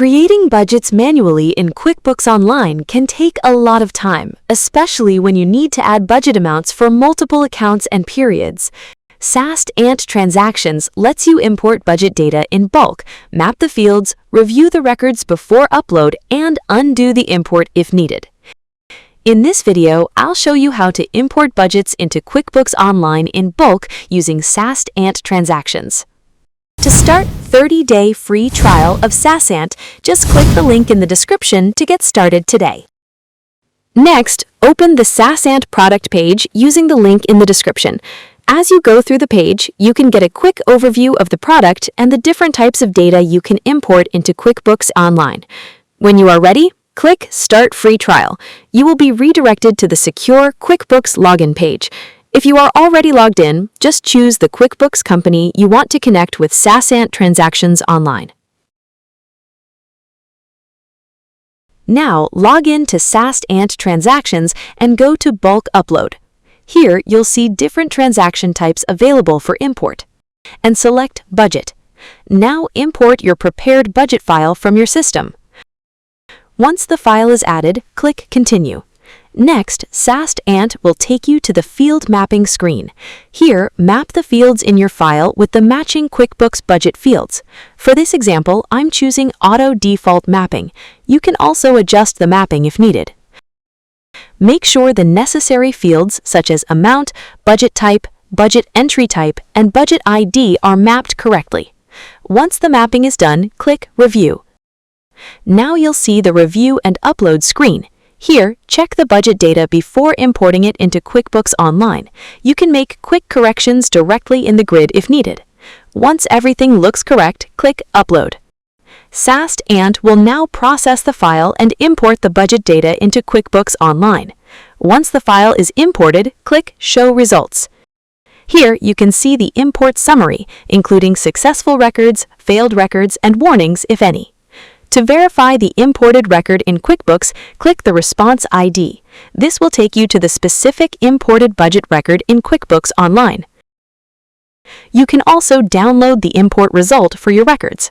Creating budgets manually in QuickBooks Online can take a lot of time, especially when you need to add budget amounts for multiple accounts and periods. SaasAnt Transactions lets you import budget data in bulk, map the fields, review the records before upload, and undo the import if needed. In this video, I'll show you how to import budgets into QuickBooks Online in bulk using SaasAnt Transactions. To start 30-day free trial of SaasAnt, just click the link in the description to get started today. Next, open the SaasAnt product page using the link in the description. As you go through the page, you can get a quick overview of the product and the different types of data you can import into QuickBooks Online. When you are ready, click Start Free Trial. You will be redirected to the secure QuickBooks login page. If you are already logged in, just choose the QuickBooks company you want to connect with SaasAnt Transactions Online. Now, log in to SaasAnt Transactions and go to Bulk Upload. Here, you'll see different transaction types available for import. And select Budget. Now, import your prepared budget file from your system. Once the file is added, click Continue. Next, SaasAnt will take you to the field mapping screen. Here, map the fields in your file with the matching QuickBooks budget fields. For this example, I'm choosing Auto Default Mapping. You can also adjust the mapping if needed. Make sure the necessary fields such as Amount, Budget Type, Budget Entry Type, and Budget ID are mapped correctly. Once the mapping is done, click Review. Now you'll see the Review and Upload screen. Here, check the budget data before importing it into QuickBooks Online. You can make quick corrections directly in the grid if needed. Once everything looks correct, click Upload. SaasAnt will now process the file and import the budget data into QuickBooks Online. Once the file is imported, click Show Results. Here, you can see the import summary, including successful records, failed records, and warnings, if any. To verify the imported record in QuickBooks, click the Response ID. This will take you to the specific imported budget record in QuickBooks Online. You can also download the import result for your records.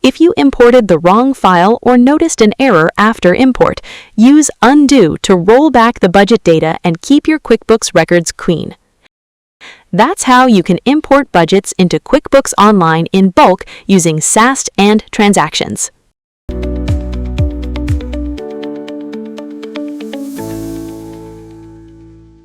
If you imported the wrong file or noticed an error after import, use Undo to roll back the budget data and keep your QuickBooks records clean. That's how you can import budgets into QuickBooks Online in bulk using SaasAnt Transactions.